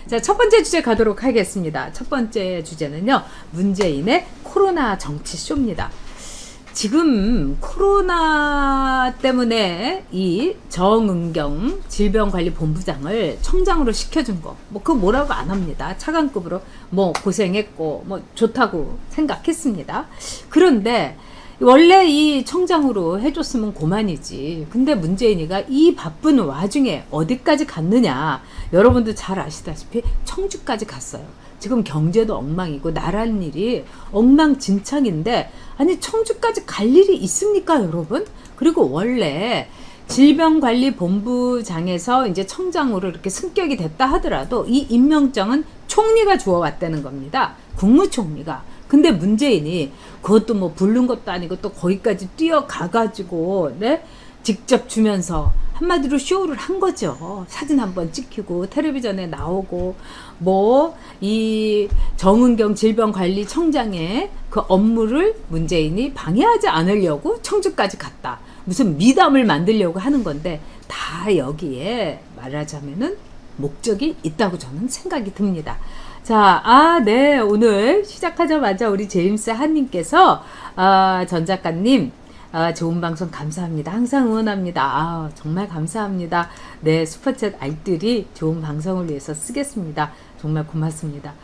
자, 첫 번째 주제 가도록 하겠습니다. 첫 번째 주제는요, 문재인의 코로나 정치쇼입니다. 지금 코로나 때문에 이 정은경 질병관리본부장을 청장으로 시켜준 거, 그거 뭐라고 안 합니다. 차관급으로 고생했고 좋다고 생각했습니다. 그런데 원래 이 청장으로 해줬으면 고만이지. 근데 문재인이가 이 바쁜 와중에 어디까지 갔느냐. 여러분도 잘 아시다시피 청주까지 갔어요. 지금 경제도 엉망이고 나라는 일이 엉망진창인데, 아니 청주까지 갈 일이 있습니까, 여러분? 그리고 원래 질병관리본부장에서 이제 청장으로 이렇게 승격이 됐다 하더라도 이 임명장은 총리가 주어왔다는 겁니다. 국무총리가. 근데 문재인이 그것도 부른 것도 아니고 또 거기까지 뛰어가가지고 직접 주면서 한마디로 쇼를 한 거죠. 사진 한번 찍히고 텔레비전에 나오고 이 정은경 질병관리청장의 그 업무를 문재인이 방해하지 않으려고 청주까지 갔다. 무슨 미담을 만들려고 하는 건데, 다 여기에 말하자면은 목적이 있다고 저는 생각이 듭니다. 자, 네, 오늘 시작하자마자 우리 제임스 한님께서 전 작가님 좋은 방송 감사합니다. 항상 응원합니다. 정말 감사합니다. 네, 슈퍼챗 알뜰히 좋은 방송을 위해서 쓰겠습니다. 정말 고맙습니다.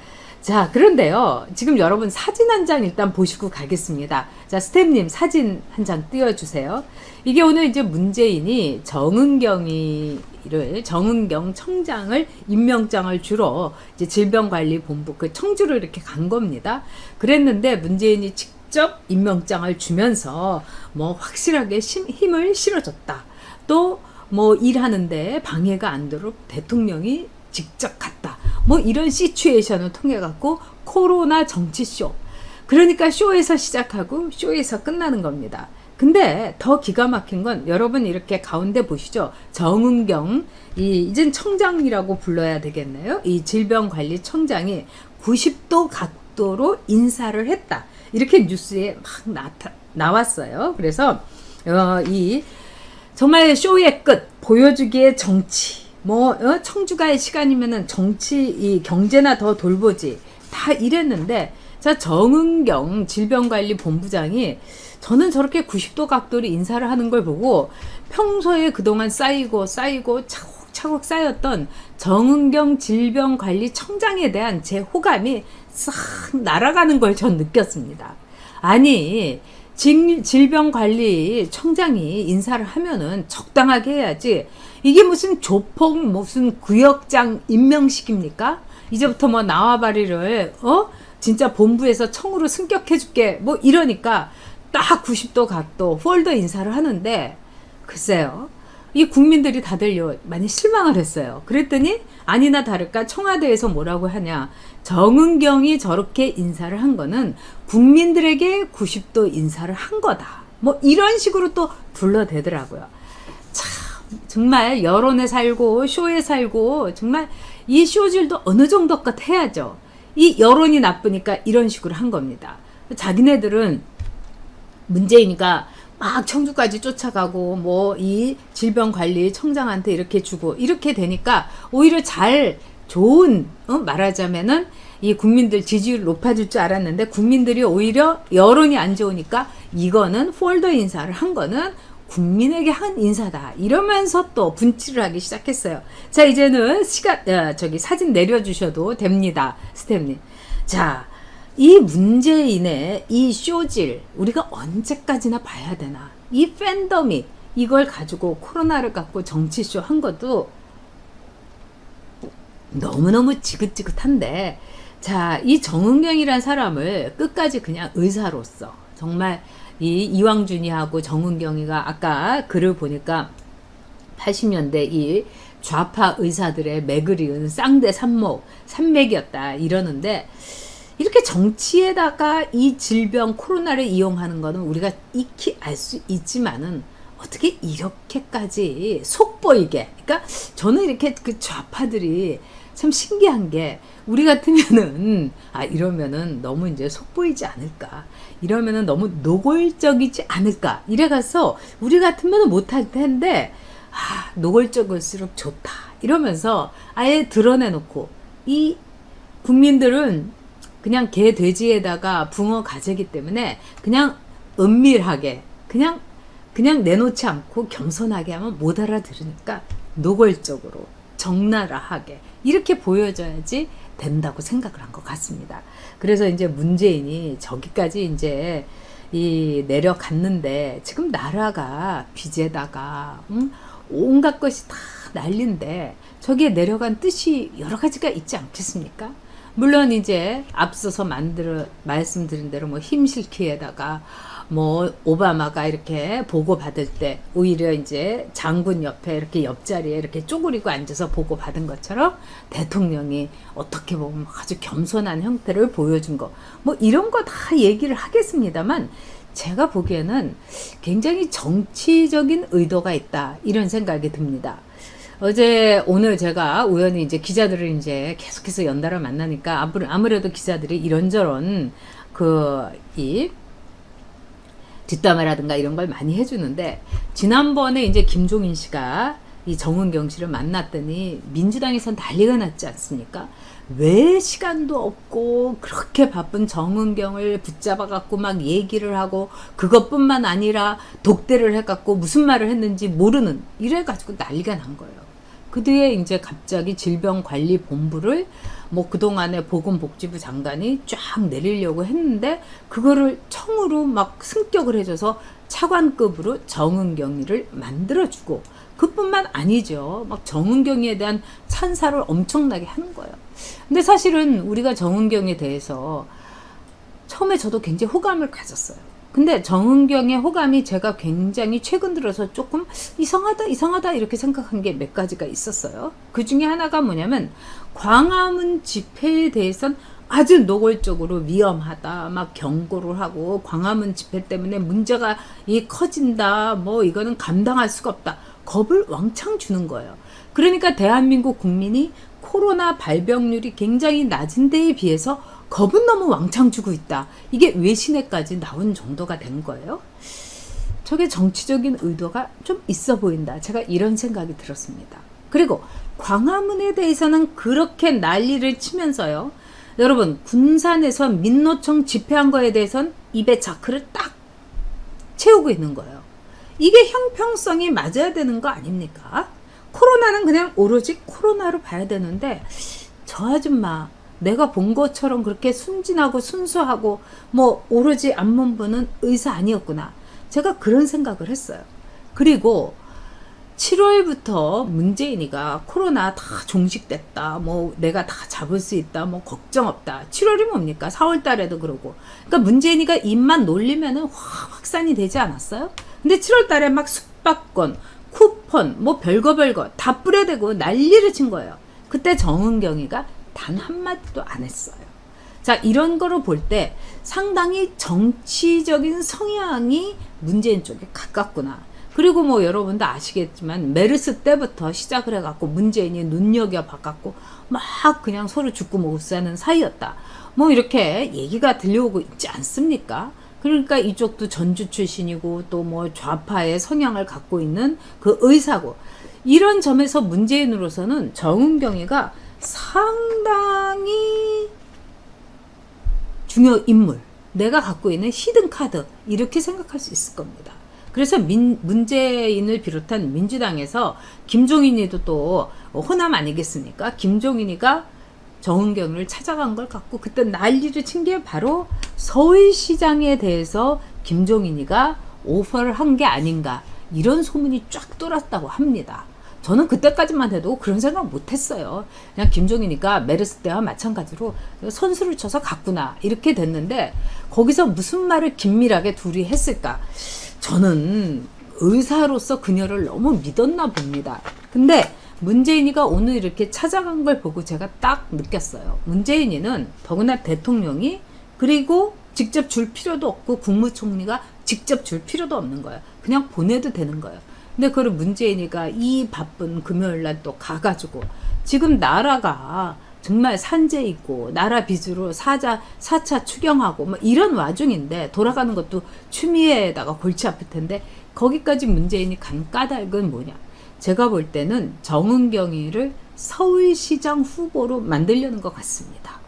자, 그런데요, 지금 여러분 사진 한 장 일단 보시고 가겠습니다. 자, 스텝님 사진 한 장 띄워주세요. 이게 오늘 이제 문재인이 정은경 청장을 임명장을 주러 이제 질병관리본부 그 청주로 이렇게 간 겁니다. 그랬는데 문재인이 직접 임명장을 주면서 확실하게 힘을 실어줬다. 또 일하는데 방해가 안 되도록 대통령이 직접 갔다. 이런 시츄에이션을 통해 갖고 코로나 정치쇼. 그러니까 쇼에서 시작하고 쇼에서 끝나는 겁니다. 근데 더 기가 막힌 건 여러분 이렇게 가운데 보시죠. 정은경, 이젠 청장이라고 불러야 되겠네요. 이 질병관리청장이 90도 각도로 인사를 했다. 이렇게 뉴스에 막 나왔어요. 그래서 정말 쇼의 끝, 보여주기의 정치. 청주가의 시간이면은 정치, 경제나 더 돌보지. 다 이랬는데, 자, 정은경 질병관리본부장이 저는 저렇게 90도 각도로 인사를 하는 걸 보고 평소에 그동안 쌓이고 차곡차곡 쌓였던 정은경 질병관리청장에 대한 제 호감이 싹 날아가는 걸 전 느꼈습니다. 아니, 질병관리청장이 인사를 하면은 적당하게 해야지. 이게 무슨 조폭, 무슨 구역장 임명식입니까? 이제부터 나와바리를, 진짜 본부에서 청으로 승격해줄게. 이러니까 딱 90도 각도 폴더 인사를 하는데, 글쎄요. 이 국민들이 다들 많이 실망을 했어요. 그랬더니 아니나 다를까 청와대에서 뭐라고 하냐. 정은경이 저렇게 인사를 한 거는 국민들에게 90도 인사를 한 거다. 이런 식으로 또 불러대더라고요. 참, 정말 여론에 살고 쇼에 살고 정말 이 쇼질도 어느 정도껏 해야죠. 이 여론이 나쁘니까 이런 식으로 한 겁니다. 자기네들은 문재인이가 막 청주까지 쫓아가고 이 질병관리청장한테 이렇게 주고 이렇게 되니까 오히려 좋은 말하자면은 이 국민들 지지율 높아질 줄 알았는데 국민들이 오히려 여론이 안 좋으니까 이거는 폴더 인사를 한 거는 국민에게 한 인사다 이러면서 또 분칠을 하기 시작했어요. 자, 이제는 사진 내려주셔도 됩니다, 스텝님. 자, 이 문재인의 이 쇼질 우리가 언제까지나 봐야 되나? 이 팬덤이 이걸 가지고 코로나를 갖고 정치쇼 한 것도 너무너무 지긋지긋한데, 자, 이 정은경이란 사람을 끝까지 그냥 의사로서 정말 이 이왕준이하고 정은경이가 아까 글을 보니까 80년대 이 좌파 의사들의 맥을 이은 쌍대 산맥이었다 이러는데, 이렇게 정치에다가 이 질병 코로나를 이용하는 거는 우리가 익히 알 수 있지만은 어떻게 이렇게까지 속보이게, 그러니까 저는 이렇게 그 좌파들이 참 신기한 게 우리 같으면은 이러면은 너무 이제 속보이지 않을까, 이러면은 너무 노골적이지 않을까 이래가서 우리 같으면은 못할 텐데 노골적일수록 좋다 이러면서 아예 드러내놓고, 이 국민들은 그냥 개 돼지에다가 붕어 가재기 때문에 그냥 은밀하게 그냥 내놓지 않고 겸손하게 하면 못 알아들으니까 노골적으로 적나라하게 이렇게 보여줘야지 된다고 생각을 한 것 같습니다. 그래서 이제 문재인이 저기까지 이제 내려갔는데, 지금 나라가 빚에다가 온갖 것이 다 난리인데 저기에 내려간 뜻이 여러 가지가 있지 않겠습니까? 물론 이제 앞서서 말씀드린 대로 뭐 힘실키에다가 뭐 오바마가 이렇게 보고 받을 때 오히려 이제 장군 옆에 이렇게 옆자리에 이렇게 쪼그리고 앉아서 보고 받은 것처럼 대통령이 어떻게 보면 아주 겸손한 형태를 보여준 거, 뭐 이런 거 다 얘기를 하겠습니다만, 제가 보기에는 굉장히 정치적인 의도가 있다 이런 생각이 듭니다. 오늘 제가 우연히 이제 기자들을 이제 계속해서 연달아 만나니까 아무래도 기자들이 이런저런 뒷담화라든가 이런 걸 많이 해주는데, 지난번에 이제 김종인 씨가 이 정은경 씨를 만났더니 민주당에선 난리가 났지 않습니까? 왜 시간도 없고 그렇게 바쁜 정은경을 붙잡아갖고 막 얘기를 하고, 그것뿐만 아니라 독대를 해갖고 무슨 말을 했는지 모르는, 이래가지고 난리가 난 거예요. 그 뒤에 이제 갑자기 질병관리본부를 뭐 그동안에 보건복지부 장관이 쫙 내리려고 했는데, 그거를 청으로 막 승격을 해줘서 차관급으로 정은경이를 만들어주고, 그뿐만 아니죠. 막 정은경에 대한 찬사를 엄청나게 하는 거예요. 근데 사실은 우리가 정은경에 대해서 처음에 저도 굉장히 호감을 가졌어요. 근데 정은경의 호감이 제가 굉장히 최근 들어서 조금 이상하다 이렇게 생각한 게 몇 가지가 있었어요. 그 중에 하나가 뭐냐면, 광화문 집회에 대해서는 아주 노골적으로 위험하다 막 경고를 하고, 광화문 집회 때문에 문제가 커진다, 뭐 이거는 감당할 수가 없다, 겁을 왕창 주는 거예요. 그러니까 대한민국 국민이 코로나 발병률이 굉장히 낮은 데에 비해서 겁은 너무 왕창 주고 있다, 이게 외신에까지 나온 정도가 된 거예요. 저게 정치적인 의도가 좀 있어 보인다, 제가 이런 생각이 들었습니다. 그리고 광화문에 대해서는 그렇게 난리를 치면서요, 여러분 군산에서 민노총 집회한 거에 대해서는 입에 자크를 딱 채우고 있는 거예요. 이게 형평성이 맞아야 되는 거 아닙니까? 코로나는 그냥 오로지 코로나로 봐야 되는데, 저 아줌마 내가 본 것처럼 그렇게 순진하고 순수하고 뭐 오로지 안문부는 의사 아니었구나, 제가 그런 생각을 했어요. 그리고 7월부터 문재인이가 코로나 다 종식됐다, 뭐 내가 다 잡을 수 있다, 뭐 걱정 없다. 7월이 뭡니까? 4월 달에도 그러고. 그러니까 문재인이가 입만 놀리면은 확산이 되지 않았어요? 근데 7월 달에 막 숙박권, 쿠폰, 뭐 별거 다 뿌려대고 난리를 친 거예요. 그때 정은경이가 단 한마디도 안 했어요. 자, 이런 거로 볼 때 상당히 정치적인 성향이 문재인 쪽에 가깝구나. 그리고 뭐 여러분도 아시겠지만 메르스 때부터 시작을 해갖고 문재인이 눈여겨봐갖고 막 그냥 서로 죽고 못 사는 사이였다, 뭐 이렇게 얘기가 들려오고 있지 않습니까? 그러니까 이쪽도 전주 출신이고 또 뭐 좌파의 성향을 갖고 있는 그 의사고, 이런 점에서 문재인으로서는 정은경이가 상당히 중요 인물, 내가 갖고 있는 히든카드, 이렇게 생각할 수 있을 겁니다. 그래서 문재인을 비롯한 민주당에서 김종인이도 또 호남 아니겠습니까? 김종인이가 정은경을 찾아간 걸 갖고 그때 난리를 친 게 바로 서울시장에 대해서 김종인이가 오퍼를 한 게 아닌가, 이런 소문이 쫙 돌았다고 합니다. 저는 그때까지만 해도 그런 생각 못했어요. 그냥 김종인이가 메르스 때와 마찬가지로 선수를 쳐서 갔구나, 이렇게 됐는데, 거기서 무슨 말을 긴밀하게 둘이 했을까? 저는 의사로서 그녀를 너무 믿었나 봅니다. 근데 문재인이가 오늘 이렇게 찾아간 걸 보고 제가 딱 느꼈어요. 문재인이는 더구나 대통령이, 그리고 직접 줄 필요도 없고 국무총리가 직접 줄 필요도 없는 거예요. 그냥 보내도 되는 거예요. 근데 그걸 문재인이가 이 바쁜 금요일날 또 가가지고 지금 나라가 정말 산재 있고 나라 빚으로 4차 추경하고 뭐 이런 와중인데 돌아가는 것도 추미애에다가 골치 아플 텐데 거기까지 문재인이 간 까닭은 뭐냐. 제가 볼 때는 정은경이를 서울시장 후보로 만들려는 것 같습니다.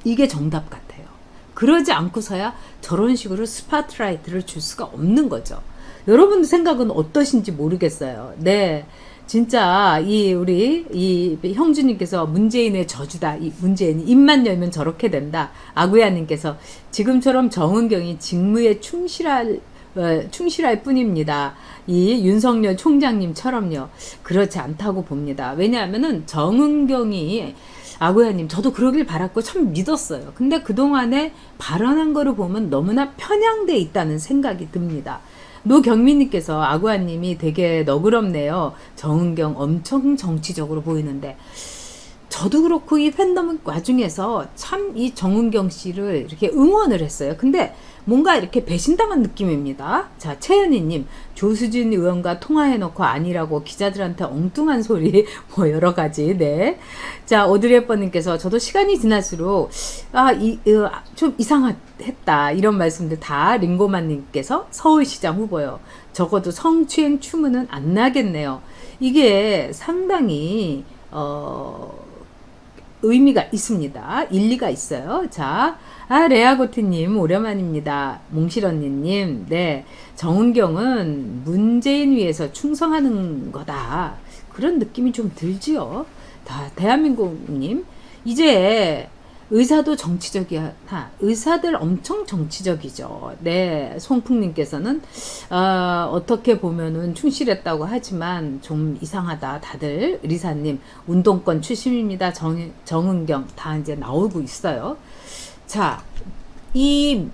이게 정답 같아요. 그러지 않고서야 저런 식으로 스파트라이트를 줄 수가 없는 거죠. 여러분 생각은 어떠신지 모르겠어요. 네. 진짜 우리 형주님께서 문재인의 저주다. 이 문재인이 입만 열면 저렇게 된다. 아구야님께서 지금처럼 정은경이 직무에 충실할 뿐입니다. 이 윤석열 총장님처럼요. 그렇지 않다고 봅니다. 왜냐하면은 정은경이 아구야님 저도 그러길 바랐고 참 믿었어요. 근데 그동안에 발언한 거를 보면 너무나 편향돼 있다는 생각이 듭니다. 노경민님께서 아구아님이 되게 너그럽네요. 정은경 엄청 정치적으로 보이는데 저도 그렇고 이 팬덤 와중에서 참 이 정은경 씨를 이렇게 응원을 했어요. 근데 뭔가 이렇게 배신당한 느낌입니다. 자, 최현희님 조수진 의원과 통화해놓고 아니라고 기자들한테 엉뚱한 소리 뭐 여러 가지. 네. 자, 오드리 헵번님께서 저도 시간이 지날수록 좀 이상했다 이런 말씀들 다 링고만님께서 서울시장 후보요. 적어도 성추행 추문은 안 나겠네요. 이게 상당히 의미가 있습니다. 일리가 있어요. 자, 레아고티님 오랜만입니다. 몽실언니님, 네, 정은경은 문재인 위해서 충성하는 거다. 그런 느낌이 좀 들지요. 대한민국님, 이제 의사도 정치적이야. 의사들 엄청 정치적이죠. 네, 송풍님께서는 어떻게 보면은 충실했다고 하지만 좀 이상하다. 다들 리사님 운동권 출신입니다. 정은경 다 이제 나오고 있어요. 자, 이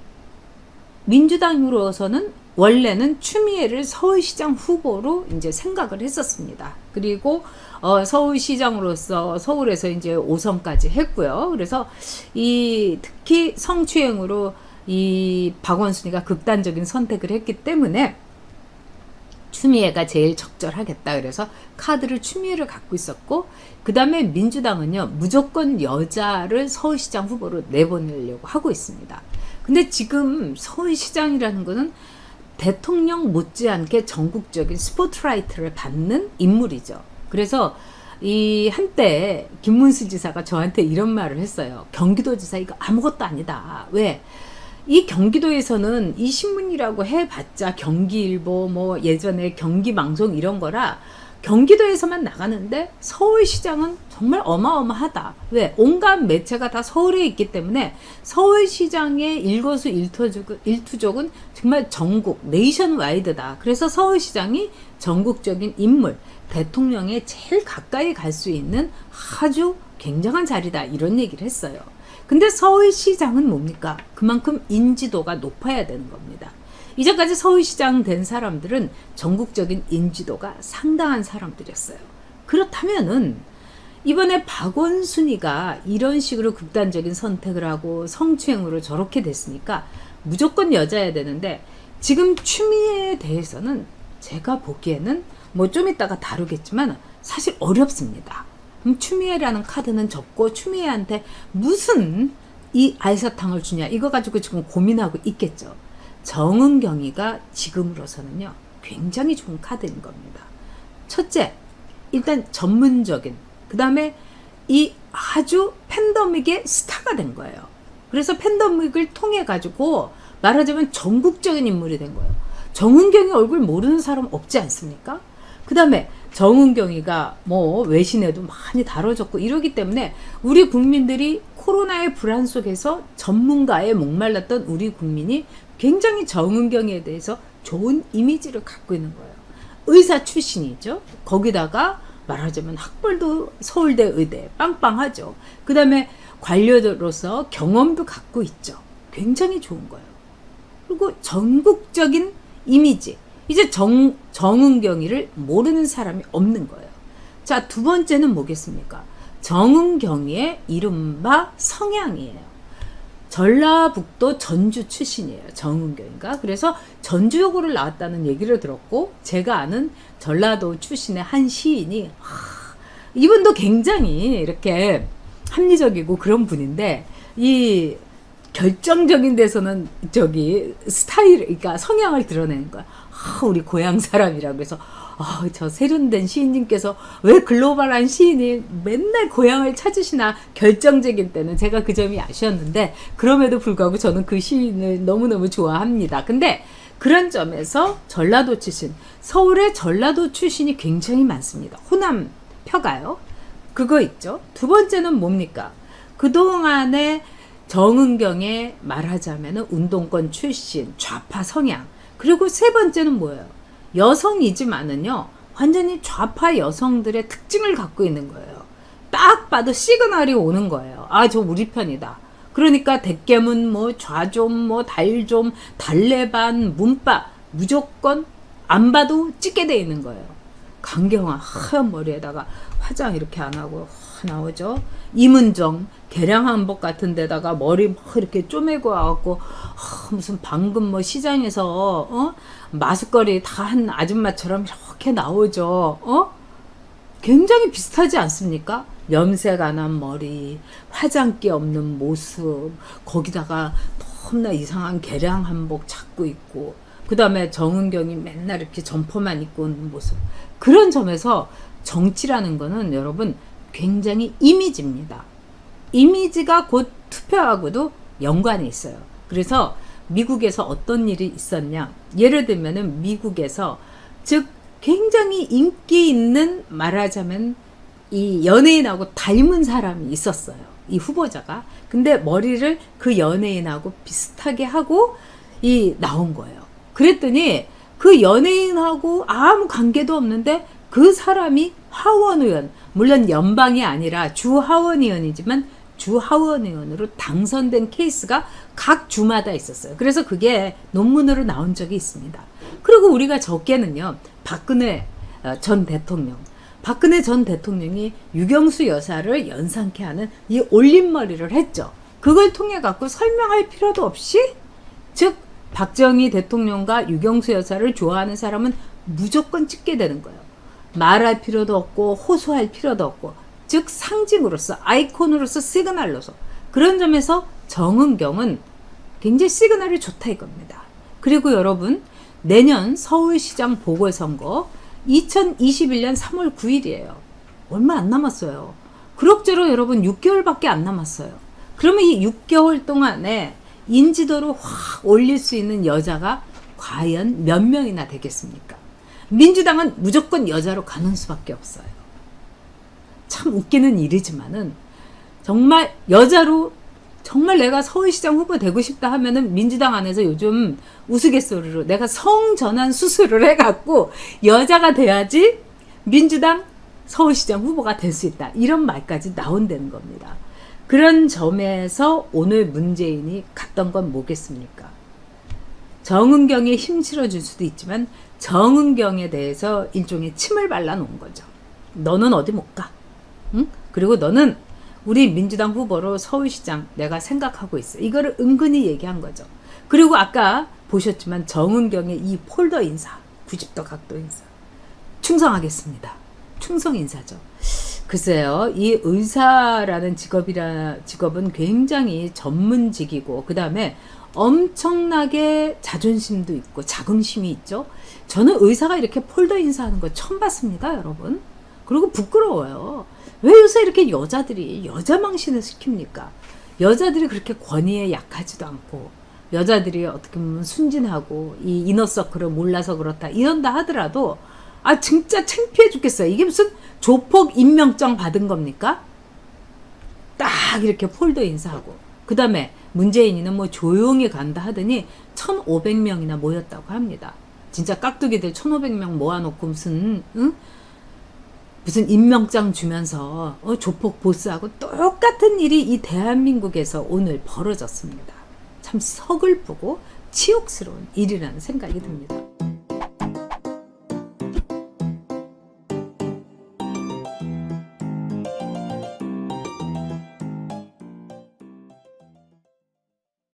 민주당으로서는 원래는 추미애를 서울시장 후보로 이제 생각을 했었습니다. 그리고 서울시장으로서 서울에서 이제 5선까지 했고요. 그래서 특히 성추행으로 이 박원순이가 극단적인 선택을 했기 때문에 추미애가 제일 적절하겠다. 그래서 카드를 추미애를 갖고 있었고, 그 다음에 민주당은요 무조건 여자를 서울시장 후보로 내보내려고 하고 있습니다. 근데 지금 서울시장이라는 거는 대통령 못지않게 전국적인 스포트라이트를 받는 인물이죠. 그래서 이 한때 김문수 지사가 저한테 이런 말을 했어요. 경기도지사 이거 아무것도 아니다. 왜? 이 경기도에서는 이 신문이라고 해봤자 경기일보 뭐 예전에 경기방송 이런 거라 경기도에서만 나가는데 서울시장은 정말 어마어마하다. 왜? 온갖 매체가 다 서울에 있기 때문에 서울시장의 일거수일투족은 정말 전국 네이션와이드다. 그래서 서울시장이 전국적인 인물, 대통령에 제일 가까이 갈 수 있는 아주 굉장한 자리다. 이런 얘기를 했어요. 근데 서울시장은 뭡니까? 그만큼 인지도가 높아야 되는 겁니다. 이제까지 서울시장 된 사람들은 전국적인 인지도가 상당한 사람들이었어요. 그렇다면은 이번에 박원순이가 이런 식으로 극단적인 선택을 하고 성추행으로 저렇게 됐으니까 무조건 여자여야 되는데 지금 추미애에 대해서는 제가 보기에는 뭐 좀 이따가 다루겠지만 사실 어렵습니다. 추미애라는 카드는 접고 추미애한테 무슨 이 알사탕을 주냐 이거 가지고 지금 고민하고 있겠죠. 정은경이가 지금으로서는요 굉장히 좋은 카드인 겁니다. 첫째, 일단 전문적인, 그 다음에 이 아주 팬데믹의 스타가 된 거예요. 그래서 팬데믹을 통해 가지고 말하자면 전국적인 인물이 된 거예요. 정은경이 얼굴 모르는 사람 없지 않습니까? 그 다음에 정은경이가 뭐 외신에도 많이 다뤄졌고 이러기 때문에 우리 국민들이 코로나의 불안 속에서 전문가에 목말랐던 우리 국민이 굉장히 정은경에 대해서 좋은 이미지를 갖고 있는 거예요. 의사 출신이죠. 거기다가 말하자면 학벌도 서울대 의대 빵빵하죠. 그 다음에 관료로서 경험도 갖고 있죠. 굉장히 좋은 거예요. 그리고 전국적인 이미지. 이제 정은경이를 모르는 사람이 없는 거예요. 자, 두 번째는 뭐겠습니까? 정은경이의 이른바 성향이에요. 전라북도 전주 출신이에요. 정은경이가. 그래서 전주여고를 나왔다는 얘기를 들었고, 제가 아는 전라도 출신의 한 시인이 이분도 굉장히 이렇게 합리적이고 그런 분인데, 이 결정적인 데서는 저기 스타일, 그러니까 성향을 드러내는 거야. 우리 고향 사람이라고 해서 저 세련된 시인님께서 왜 글로벌한 시인이 맨날 고향을 찾으시나, 결정적인 때는 제가 그 점이 아쉬웠는데, 그럼에도 불구하고 저는 그 시인을 너무너무 좋아합니다. 근데 그런 점에서 전라도 출신, 서울의 전라도 출신이 굉장히 많습니다. 호남 표가요. 그거 있죠. 두 번째는 뭡니까? 그동안에 정은경의 말하자면 운동권 출신, 좌파 성향. 그리고 세 번째는 뭐예요? 여성이지만은요, 완전히 좌파 여성들의 특징을 갖고 있는 거예요. 딱 봐도 시그널이 오는 거예요. 저 우리 편이다. 그러니까 대깨문, 뭐 좌좀, 뭐 달좀, 달래반, 문바 무조건 안 봐도 찍게 돼 있는 거예요. 강경화 하얀 머리에다가 화장 이렇게 안 하고 나오죠. 이문정 개량 한복 같은 데다가 머리 막 이렇게 쪼매고 와갖고 무슨 방금 뭐 시장에서 마숫거리 다 한 아줌마처럼 이렇게 나오죠. 굉장히 비슷하지 않습니까? 염색 안 한 머리, 화장기 없는 모습, 거기다가 너무나 이상한 개량 한복 찾고 있고, 그 다음에 정은경이 맨날 이렇게 점퍼만 입고 오는 모습. 그런 점에서 정치라는 거는 여러분 굉장히 이미지입니다. 이미지가 곧 투표하고도 연관이 있어요. 그래서 미국에서 어떤 일이 있었냐, 예를 들면은 미국에서 즉 굉장히 인기 있는, 말하자면 이 연예인하고 닮은 사람이 있었어요. 이 후보자가. 근데 머리를 그 연예인하고 비슷하게 하고 나온 거예요. 그랬더니 그 연예인하고 아무 관계도 없는데 그 사람이 하원 의원, 물론 연방이 아니라 주 하원 의원이지만 주 하원 의원으로 당선된 케이스가 각 주마다 있었어요. 그래서 그게 논문으로 나온 적이 있습니다. 그리고 우리가 적게는요, 박근혜 전 대통령, 박근혜 전 대통령이 유경수 여사를 연상케 하는 이 올림머리를 했죠. 그걸 통해 갖고 설명할 필요도 없이, 즉 박정희 대통령과 유경수 여사를 좋아하는 사람은 무조건 찍게 되는 거예요. 말할 필요도 없고 호소할 필요도 없고, 즉 상징으로서, 아이콘으로서, 시그널로서. 그런 점에서 정은경은 굉장히 시그널이 좋다 이겁니다. 그리고 여러분, 내년 서울시장 보궐선거 2021년 3월 9일이에요. 얼마 안 남았어요. 그럭저럭 여러분 6개월밖에 안 남았어요. 그러면 이 6개월 동안에 인지도를 확 올릴 수 있는 여자가 과연 몇 명이나 되겠습니까? 민주당은 무조건 여자로 가는 수밖에 없어요. 참 웃기는 일이지만은, 정말 여자로 정말 내가 서울시장 후보 되고 싶다 하면은 민주당 안에서 요즘 우스갯소리로 내가 성전환 수술을 해갖고 여자가 돼야지 민주당 서울시장 후보가 될 수 있다, 이런 말까지 나온다는 겁니다. 그런 점에서 오늘 문재인이 갔던 건 뭐겠습니까? 정은경에 힘 실어줄 수도 있지만 정은경에 대해서 일종의 침을 발라놓은 거죠. 너는 어디 못 가. 응? 그리고 너는 우리 민주당 후보로 서울시장 내가 생각하고 있어. 이거를 은근히 얘기한 거죠. 그리고 아까 보셨지만 정은경의 이 폴더 인사, 90도 각도 인사, 충성하겠습니다. 충성 인사죠. 글쎄요, 이 의사라는 직업은 굉장히 전문직이고, 그 다음에 엄청나게 자존심도 있고 자긍심이 있죠. 저는 의사가 이렇게 폴더 인사하는 거 처음 봤습니다, 여러분. 그리고 부끄러워요. 왜 요새 이렇게 여자들이 여자 망신을 시킵니까? 여자들이 그렇게 권위에 약하지도 않고, 여자들이 어떻게 보면 순진하고 이 이너서클을 몰라서 그렇다 이런다 하더라도 진짜 창피해 죽겠어요. 이게 무슨 조폭 임명장 받은 겁니까? 딱 이렇게 폴더 인사하고, 그 다음에 문재인이는 뭐 조용히 간다 하더니 1,500명이나 모였다고 합니다. 진짜 깍두기들 1,500명 모아놓고 무슨 무슨 임명장 주면서 조폭 보스하고 똑같은 일이 이 대한민국에서 오늘 벌어졌습니다. 참 서글프고 치욕스러운 일이라는 생각이 듭니다.